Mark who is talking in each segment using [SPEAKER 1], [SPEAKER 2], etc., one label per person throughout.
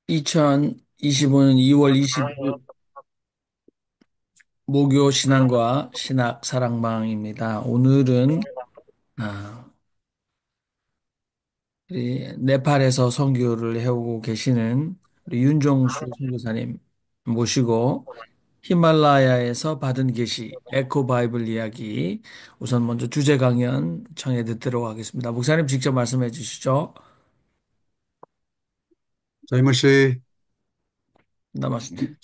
[SPEAKER 1] 2025년 2월 20일 목요 신앙과 신학 사랑방입니다. 오늘은 아, 우리 네팔에서 선교를 해오고 계시는 우리 윤종수 선교사님 모시고 히말라야에서 받은 계시 에코 바이블 이야기 우선 먼저 주제 강연 청해 듣도록 하겠습니다. 목사님 직접 말씀해 주시죠.
[SPEAKER 2] 자이머시,
[SPEAKER 1] 남았습니다.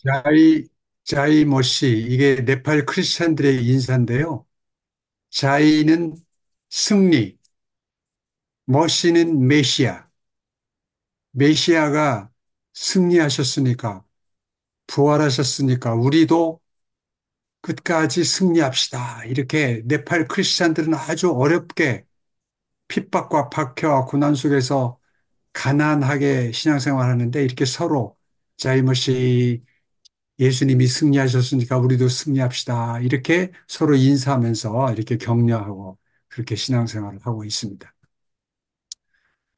[SPEAKER 2] 자이머시, 이게 네팔 크리스찬들의 인사인데요. 자이는 승리, 머시는 메시아. 메시아가 승리하셨으니까, 부활하셨으니까, 우리도 끝까지 승리합시다. 이렇게 네팔 크리스찬들은 아주 어렵게 핍박과 박해와 고난 속에서 가난하게 신앙생활 하는데, 이렇게 서로 자이머시 예수님이 승리하셨으니까 우리도 승리합시다. 이렇게 서로 인사하면서 이렇게 격려하고 그렇게 신앙생활을 하고 있습니다.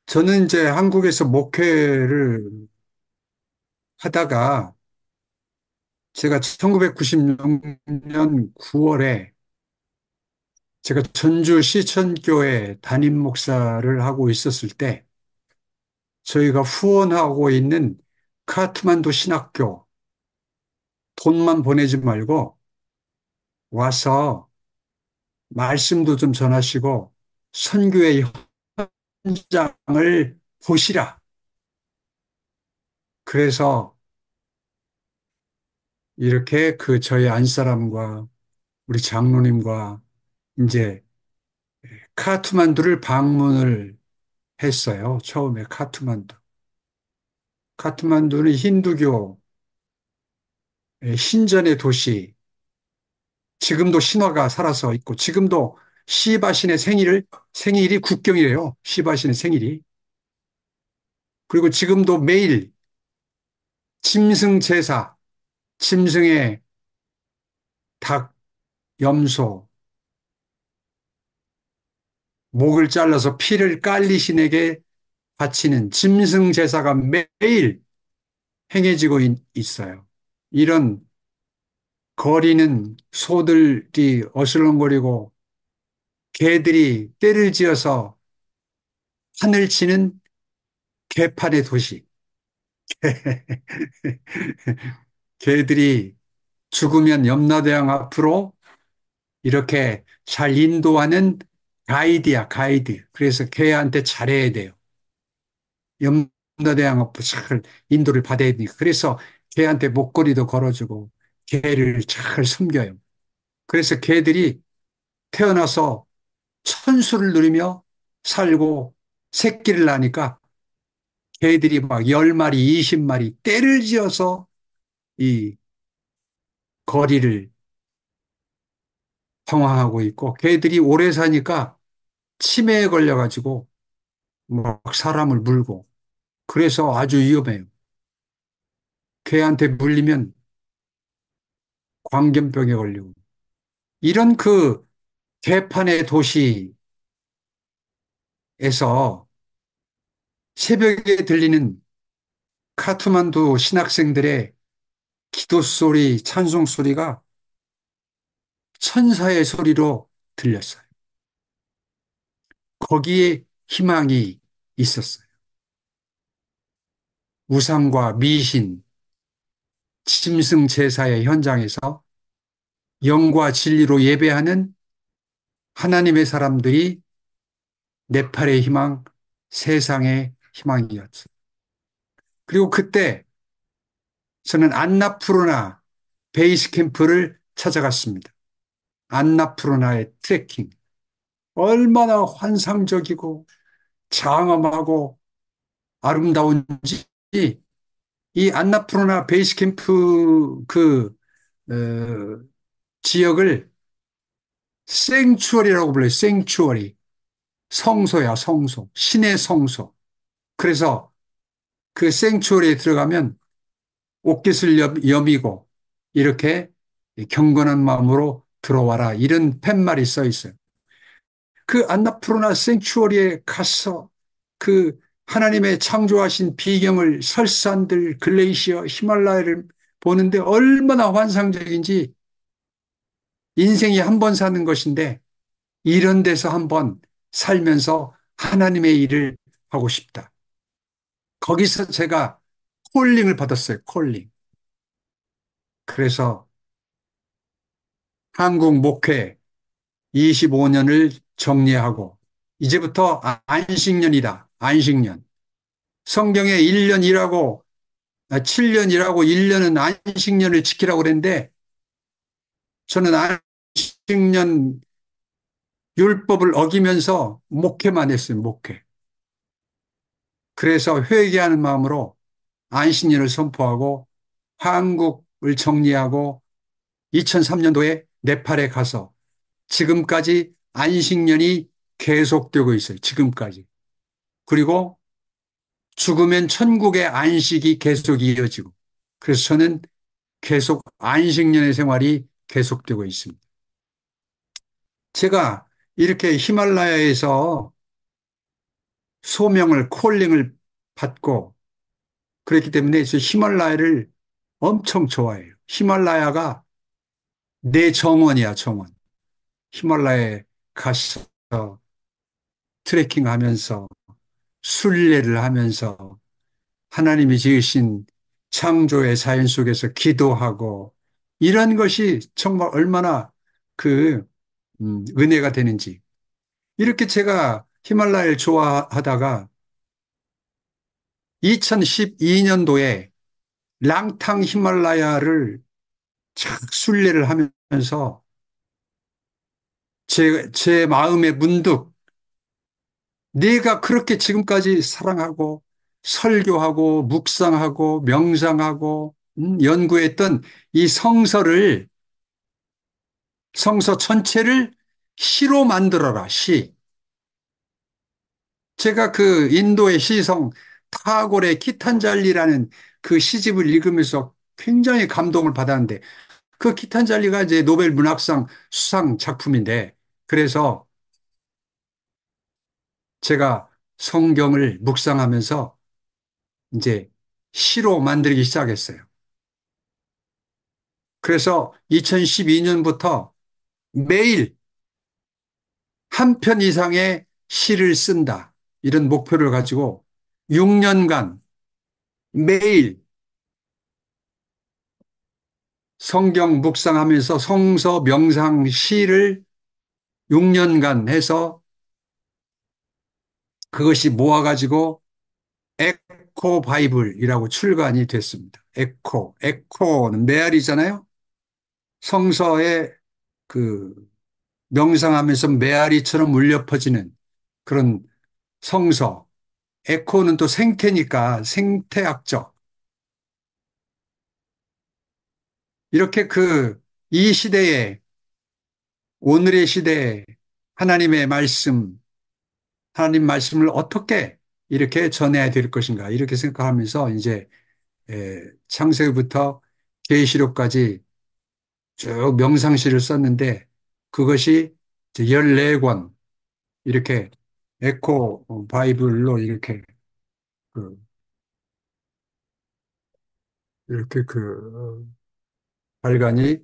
[SPEAKER 2] 저는 이제 한국에서 목회를 하다가 제가 1996년 9월에 제가 전주 시천교회 담임 목사를 하고 있었을 때 저희가 후원하고 있는 카트만두 신학교 돈만 보내지 말고 와서 말씀도 좀 전하시고 선교의 현장을 보시라. 그래서 이렇게 그 저희 안사람과 우리 장로님과 이제 카트만두를 방문을 했어요. 처음에 카트만두. 카트만두는 힌두교의 신전의 도시, 지금도 신화가 살아서 있고, 지금도 시바신의 생일이 국경이래요. 시바신의 생일이. 그리고 지금도 매일 짐승 제사, 짐승의 닭, 염소, 목을 잘라서 피를 깔리신에게 바치는 짐승 제사가 매일 행해지고 있어요. 이런 거리는 소들이 어슬렁거리고 개들이 떼를 지어서 하늘 치는 개판의 도시. 개들이 죽으면 염라대왕 앞으로 이렇게 잘 인도하는 가이드야, 가이드. 그래서 개한테 잘해야 돼요. 염라대왕 앞으로 잘 인도를 받아야 되니까. 그래서 개한테 목걸이도 걸어주고 개를 잘 섬겨요. 그래서 개들이 태어나서 천수를 누리며 살고 새끼를 낳으니까 개들이 막 10마리, 20마리 떼를 지어서 이 거리를 방황하고 있고 개들이 오래 사니까 치매에 걸려가지고 막 사람을 물고 그래서 아주 위험해요. 개한테 물리면 광견병에 걸리고 이런 그 개판의 도시에서 새벽에 들리는 카트만두 신학생들의 기도 소리, 찬송 소리가 천사의 소리로 들렸어요. 거기에 희망이 있었어요. 우상과 미신, 짐승 제사의 현장에서 영과 진리로 예배하는 하나님의 사람들이 네팔의 희망, 세상의 희망이었어요. 그리고 그때 저는 안나푸르나 베이스 캠프를 찾아갔습니다. 안나푸르나의 트레킹. 얼마나 환상적이고 장엄하고 아름다운지 이 안나푸르나 베이스 캠프 어, 지역을 생추어리라고 불러요. 생추어리. 성소야, 성소. 신의 성소. 그래서 그 생추어리에 들어가면 옷깃을 여미고 이렇게 경건한 마음으로 들어와라. 이런 팻말이 써 있어요. 그 안나푸르나 생추어리에 가서 그 하나님의 창조하신 비경을 설산들, 글레이시어, 히말라야를 보는데 얼마나 환상적인지 인생이 한 번 사는 것인데 이런 데서 한번 살면서 하나님의 일을 하고 싶다. 거기서 제가 콜링을 받았어요. 콜링. 그래서 한국 목회 25년을 정리하고 이제부터 안식년이다. 안식년. 성경에 1년 일하고 7년 일하고 1년은 안식년을 지키라고 그랬는데 저는 안식년 율법을 어기면서 목회만 했어요. 목회. 그래서 회개하는 마음으로 안식년을 선포하고 한국을 정리하고 2003년도에 네팔에 가서 지금까지 안식년이 계속되고 있어요. 지금까지. 그리고 죽으면 천국의 안식이 계속 이어지고. 그래서 저는 계속 안식년의 생활이 계속되고 있습니다. 제가 이렇게 히말라야에서 소명을, 콜링을 받고 그렇기 때문에 저 히말라야를 엄청 좋아해요. 히말라야가 내 정원이야, 정원. 히말라야에 가서 트레킹 하면서 순례를 하면서 하나님이 지으신 창조의 자연 속에서 기도하고 이런 것이 정말 얼마나 그 은혜가 되는지. 이렇게 제가 히말라야를 좋아하다가 2012년도에 랑탕 히말라야를 착 순례를 하면서 제 마음에 문득 내가 그렇게 지금까지 사랑하고 설교하고 묵상하고 명상하고 연구했던 이 성서 전체를 시로 만들어라, 시. 제가 그 인도의 시성 타고레 키탄잘리라는 그 시집을 읽으면서 굉장히 감동을 받았는데 그 키탄잘리가 이제 노벨 문학상 수상 작품인데 그래서 제가 성경을 묵상하면서 이제 시로 만들기 시작했어요. 그래서 2012년부터 매일 한 편 이상의 시를 쓴다. 이런 목표를 가지고 6년간 매일 성경 묵상하면서 성서 명상 시를 6년간 해서 그것이 모아가지고 에코 바이블이라고 출간이 됐습니다. 에코는 메아리잖아요. 성서에 그 명상하면서 메아리처럼 울려 퍼지는 그런 성서. 에코는 또 생태니까 생태학적. 이렇게 이 시대에, 오늘의 시대에 하나님의 말씀, 하나님 말씀을 어떻게 이렇게 전해야 될 것인가. 이렇게 생각하면서 이제 창세기부터 계시록까지 쭉 명상시를 썼는데 그것이 이제 14권 이렇게 에코 바이블로 그, 이렇게 발간이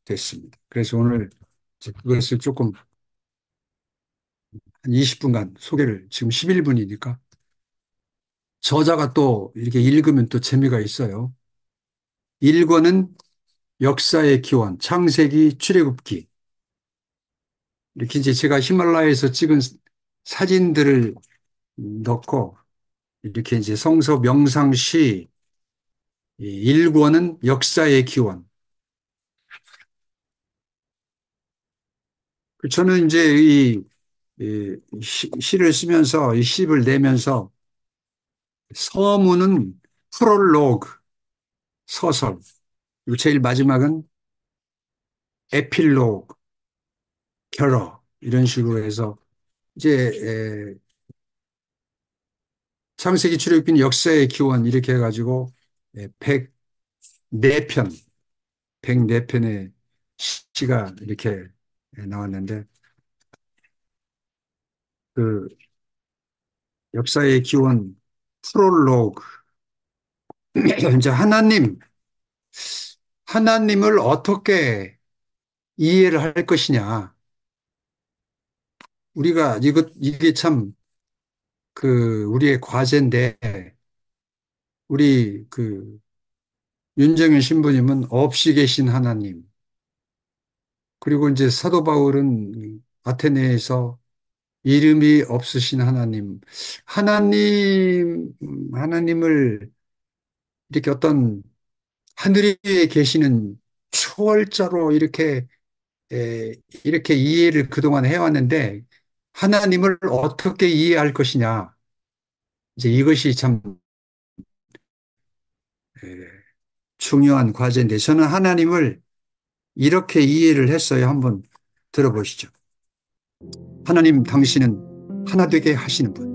[SPEAKER 2] 됐습니다. 그래서 오늘 이제 그것을 조금 한 20분간 소개를 지금 11분이니까 저자가 또 이렇게 읽으면 또 재미가 있어요. 1권은 역사의 기원, 창세기, 출애굽기. 이렇게 이제 제가 히말라야에서 찍은 사진들을 넣고 이렇게 이제 성서 명상시 1권은 역사의 기원. 저는 이제 이 시를 쓰면서 이 시를 내면서 서문은 프롤로그, 서설. 그리고 제일 마지막은 에필로그, 결어. 이런 식으로 해서 이제 창세기 출애굽기는 역사의 기원 이렇게 해가지고 104편, 104편의 시가 이렇게 나왔는데 그 역사의 기원 프롤로그. 이제 하나님을 어떻게 이해를 할 것이냐. 우리가 이게 참 우리의 과제인데, 우리 윤정현 신부님은 없이 계신 하나님, 그리고 이제 사도 바울은 아테네에서 이름이 없으신 하나님, 하나님을 이렇게 어떤 하늘에 계시는 초월자로 이렇게 이해를 그동안 해왔는데, 하나님을 어떻게 이해할 것이냐. 이제 이것이 참 에, 중요한 과제인데, 저는 하나님을 이렇게 이해를 했어요. 한번 들어보시죠. 하나님 당신은 하나 되게 하시는 분.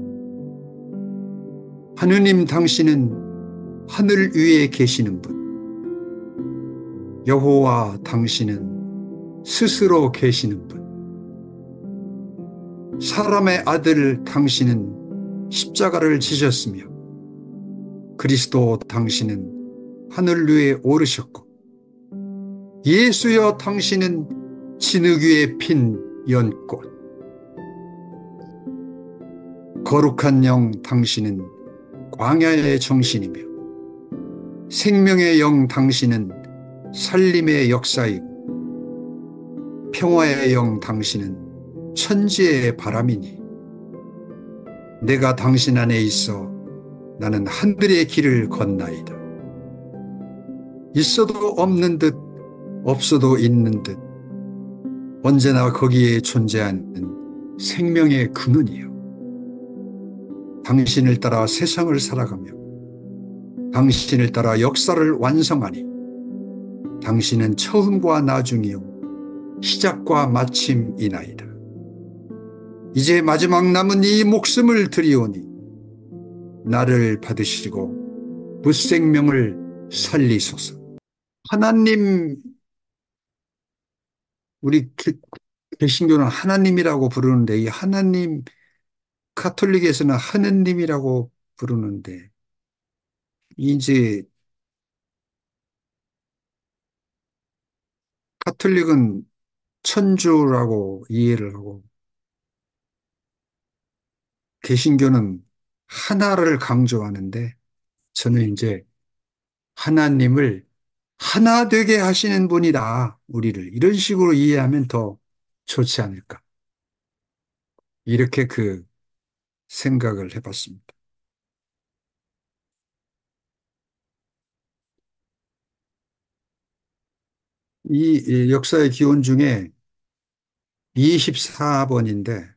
[SPEAKER 2] 하느님 당신은 하늘 위에 계시는 분. 여호와 당신은 스스로 계시는 분. 사람의 아들 당신은 십자가를 지셨으며 그리스도 당신은 하늘 위에 오르셨고 예수여 당신은 진흙 위에 핀 연꽃. 거룩한 영 당신은 광야의 정신이며 생명의 영 당신은 살림의 역사이고 평화의 영 당신은 천지의 바람이니 내가 당신 안에 있어 나는 하늘의 길을 건나이다. 있어도 없는 듯 없어도 있는 듯 언제나 거기에 존재하는 생명의 근원이요. 당신을 따라 세상을 살아가며 당신을 따라 역사를 완성하니 당신은 처음과 나중이요 시작과 마침이나이다. 이제 마지막 남은 이 목숨을 드리오니 나를 받으시고 무생명을 살리소서. 하나님, 우리 개신교는 하나님이라고 부르는데 이 하나님, 카톨릭에서는 하느님이라고 부르는데 이제 카톨릭은 천주라고 이해를 하고 개신교는 하나를 강조하는데 저는 이제 하나님을 하나 되게 하시는 분이다. 우리를 이런 식으로 이해하면 더 좋지 않을까. 이렇게 생각을 해봤습니다. 이 역사의 기원 중에 24번인데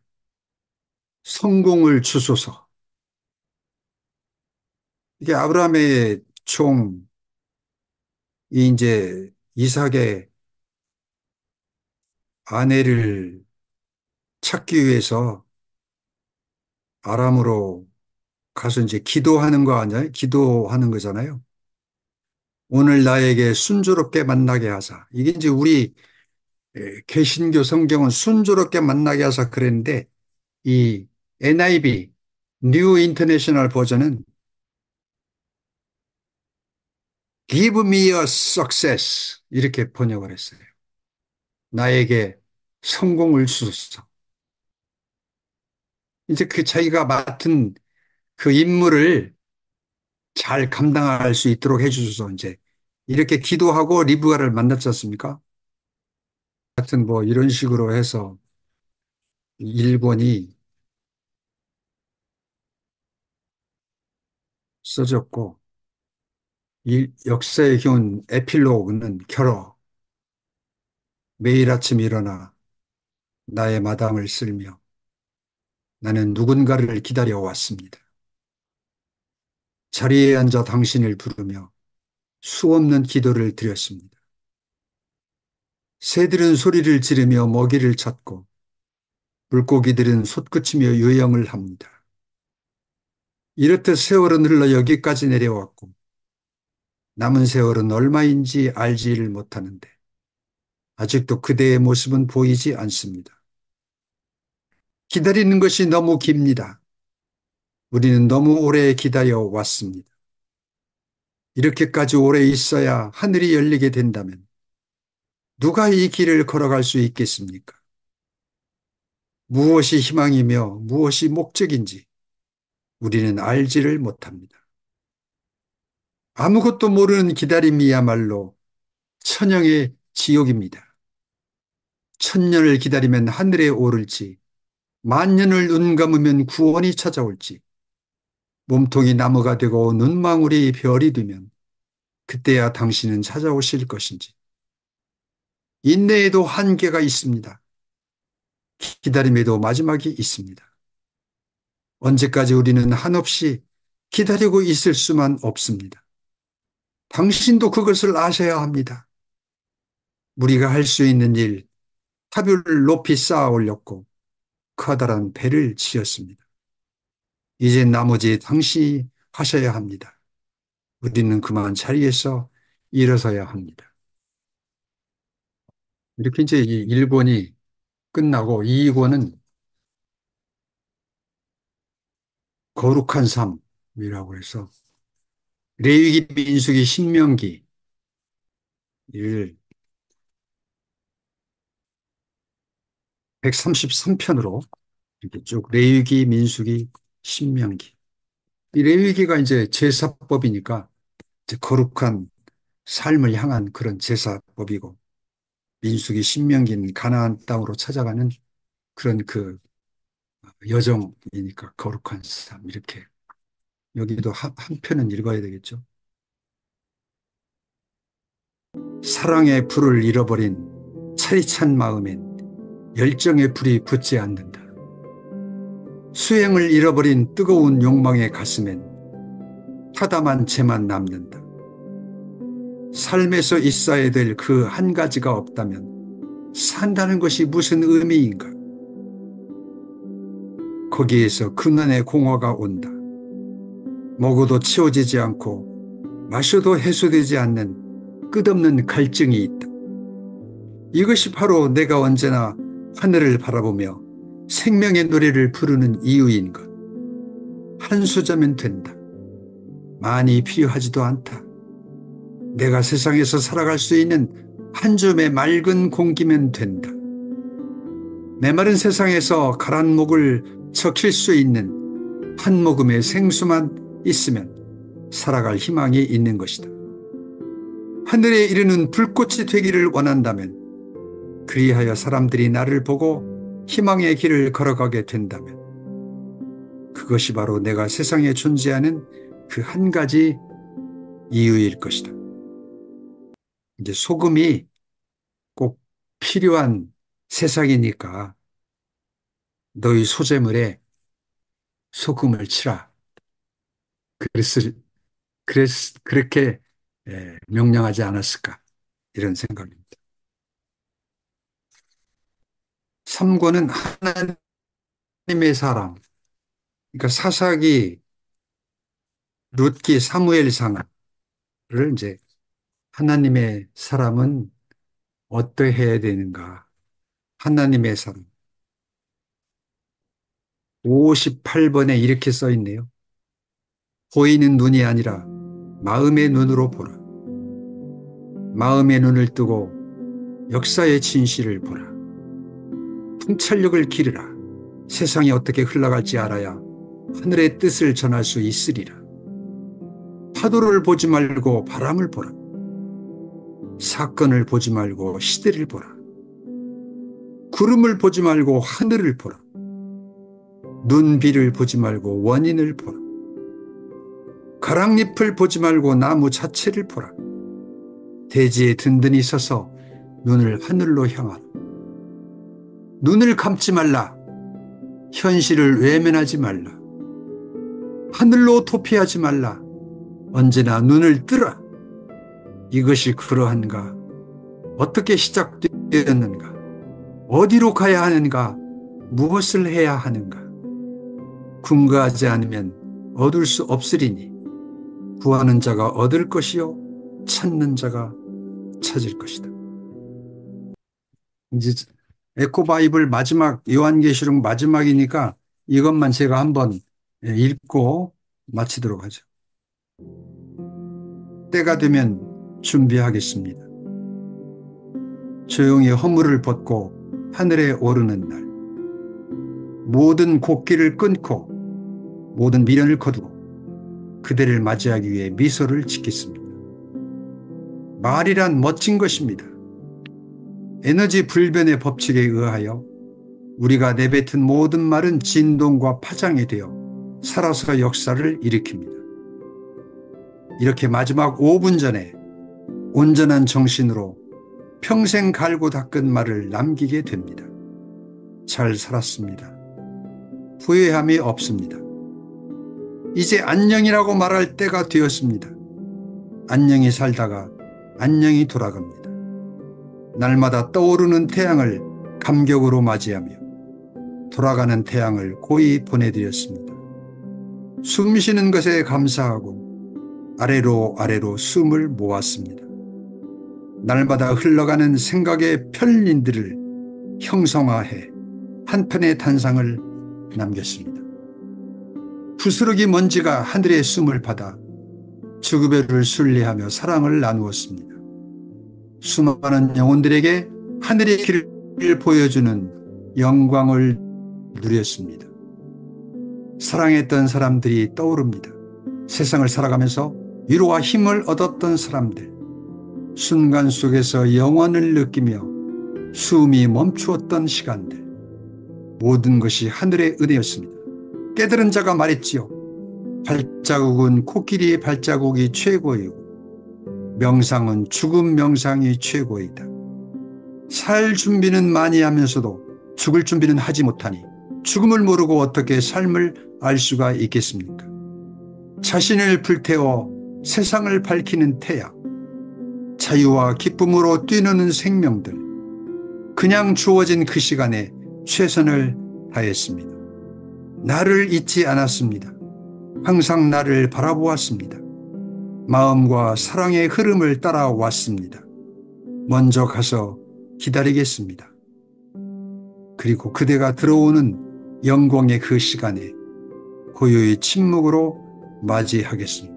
[SPEAKER 2] 성공을 주소서. 이게 아브라함의 종이 이제 이삭의 아내를 찾기 위해서 아람으로 가서 이제 기도하는 거 아니에요? 기도하는 거잖아요. 오늘 나에게 순조롭게 만나게 하사. 이게 이제 우리 개신교 성경은 순조롭게 만나게 하사 그랬는데 이 NIV, New International 버전은 Give me a success 이렇게 번역을 했어요. 나에게 성공을 주소서. 이제 자기가 맡은 그 임무를 잘 감당할 수 있도록 해주소서. 이제 이렇게 기도하고 리브가를 만났지 않습니까? 하여튼 뭐 이런 식으로 해서 일본이 써졌고 역사의 기운 에필로그는 결어 매일 아침 일어나 나의 마당을 쓸며 나는 누군가를 기다려 왔습니다. 자리에 앉아 당신을 부르며 수없는 기도를 드렸습니다. 새들은 소리를 지르며 먹이를 찾고 물고기들은 솟구치며 요양을 합니다. 이렇듯 세월은 흘러 여기까지 내려왔고 남은 세월은 얼마인지 알지를 못하는데 아직도 그대의 모습은 보이지 않습니다. 기다리는 것이 너무 깁니다. 우리는 너무 오래 기다려 왔습니다. 이렇게까지 오래 있어야 하늘이 열리게 된다면 누가 이 길을 걸어갈 수 있겠습니까? 무엇이 희망이며 무엇이 목적인지 우리는 알지를 못합니다. 아무것도 모르는 기다림이야말로 천영의 지옥입니다. 천년을 기다리면 하늘에 오를지, 만년을 눈 감으면 구원이 찾아올지, 몸통이 나무가 되고 눈망울이 별이 되면 그때야 당신은 찾아오실 것인지. 인내에도 한계가 있습니다. 기다림에도 마지막이 있습니다. 언제까지 우리는 한없이 기다리고 있을 수만 없습니다. 당신도 그것을 아셔야 합니다. 우리가 할 수 있는 일, 타뷰를 높이 쌓아 올렸고 커다란 배를 지었습니다. 이제 나머지 당신이 하셔야 합니다. 우리는 그만 자리에서 일어서야 합니다. 이렇게 이제 이 1권이 끝나고 2권은 거룩한 삶이라고 해서 레위기, 민수기, 신명기를 133편으로 이렇게 쭉 레위기, 민수기, 신명기. 이 레위기가 이제 제사법이니까 이제 거룩한 삶을 향한 그런 제사법이고 민수기, 신명기는 가나안 땅으로 찾아가는 그런 그 여정이니까 거룩한 삶 이렇게 여기도 한 편은 읽어야 되겠죠. 사랑의 불을 잃어버린 차디찬 마음엔 열정의 불이 붙지 않는다. 수행을 잃어버린 뜨거운 욕망의 가슴엔 타담한 채만 남는다. 삶에서 있어야 될 그 한 가지가 없다면 산다는 것이 무슨 의미인가? 거기에서 근원의 공허가 온다. 먹어도 채워지지 않고 마셔도 해소되지 않는 끝없는 갈증이 있다. 이것이 바로 내가 언제나 하늘을 바라보며 생명의 노래를 부르는 이유인 것. 한 수저면 된다. 많이 필요하지도 않다. 내가 세상에서 살아갈 수 있는 한 줌의 맑은 공기면 된다. 메마른 세상에서 가란 목을 적힐 수 있는 한 모금의 생수만 있으면 살아갈 희망이 있는 것이다. 하늘에 이르는 불꽃이 되기를 원한다면, 그리하여 사람들이 나를 보고 희망의 길을 걸어가게 된다면, 그것이 바로 내가 세상에 존재하는 그 한 가지 이유일 것이다. 이제 소금이 꼭 필요한 세상이니까 너희 소재물에 소금을 치라. 그랬을, 그렇게 명령하지 않았을까 이런 생각입니다. 3권은 하나님의 사람, 그러니까 사사기, 룻기, 사무엘상을 이제 하나님의 사람은 어떠해야 되는가? 하나님의 사람. 58번에 이렇게 써 있네요. 보이는 눈이 아니라 마음의 눈으로 보라. 마음의 눈을 뜨고 역사의 진실을 보라. 통찰력을 기르라. 세상이 어떻게 흘러갈지 알아야 하늘의 뜻을 전할 수 있으리라. 파도를 보지 말고 바람을 보라. 사건을 보지 말고 시대를 보라. 구름을 보지 말고 하늘을 보라. 눈비를 보지 말고 원인을 보라. 가랑잎을 보지 말고 나무 자체를 보라. 대지에 든든히 서서 눈을 하늘로 향하라. 눈을 감지 말라. 현실을 외면하지 말라. 하늘로 도피하지 말라. 언제나 눈을 뜨라. 이것이 그러한가? 어떻게 시작되었는가? 어디로 가야 하는가? 무엇을 해야 하는가? 궁가하지 않으면 얻을 수 없으리니 구하는 자가 얻을 것이요 찾는 자가 찾을 것이다. 이제 에코바이블 마지막 요한계시록 마지막이니까 이것만 제가 한번 읽고 마치도록 하죠. 때가 되면 준비하겠습니다. 조용히 허물을 벗고 하늘에 오르는 날, 모든 곡기를 끊고 모든 미련을 거두고 그대를 맞이하기 위해 미소를 짓겠습니다. 말이란 멋진 것입니다. 에너지 불변의 법칙에 의하여 우리가 내뱉은 모든 말은 진동과 파장이 되어 살아서 역사를 일으킵니다. 이렇게 마지막 5분 전에 온전한 정신으로 평생 갈고 닦은 말을 남기게 됩니다. 잘 살았습니다. 후회함이 없습니다. 이제 안녕이라고 말할 때가 되었습니다. 안녕히 살다가 안녕히 돌아갑니다. 날마다 떠오르는 태양을 감격으로 맞이하며 돌아가는 태양을 고이 보내드렸습니다. 숨 쉬는 것에 감사하고 아래로 아래로 숨을 모았습니다. 날마다 흘러가는 생각의 편린들을 형성화해 한 편의 단상을 남겼습니다. 부스러기 먼지가 하늘의 숨을 받아 주구배를 순리하며 사랑을 나누었습니다. 수많은 영혼들에게 하늘의 길을 보여주는 영광을 누렸습니다. 사랑했던 사람들이 떠오릅니다. 세상을 살아가면서 위로와 힘을 얻었던 사람들, 순간 속에서 영원을 느끼며 숨이 멈추었던 시간들, 모든 것이 하늘의 은혜였습니다. 깨달은 자가 말했지요. 발자국은 코끼리의 발자국이 최고이고 명상은 죽음 명상이 최고이다. 살 준비는 많이 하면서도 죽을 준비는 하지 못하니 죽음을 모르고 어떻게 삶을 알 수가 있겠습니까? 자신을 불태워 세상을 밝히는 태양, 자유와 기쁨으로 뛰노는 생명들, 그냥 주어진 그 시간에 최선을 다했습니다. 나를 잊지 않았습니다. 항상 나를 바라보았습니다. 마음과 사랑의 흐름을 따라왔습니다. 먼저 가서 기다리겠습니다. 그리고 그대가 들어오는 영광의 그 시간에 고요히 침묵으로 맞이하겠습니다.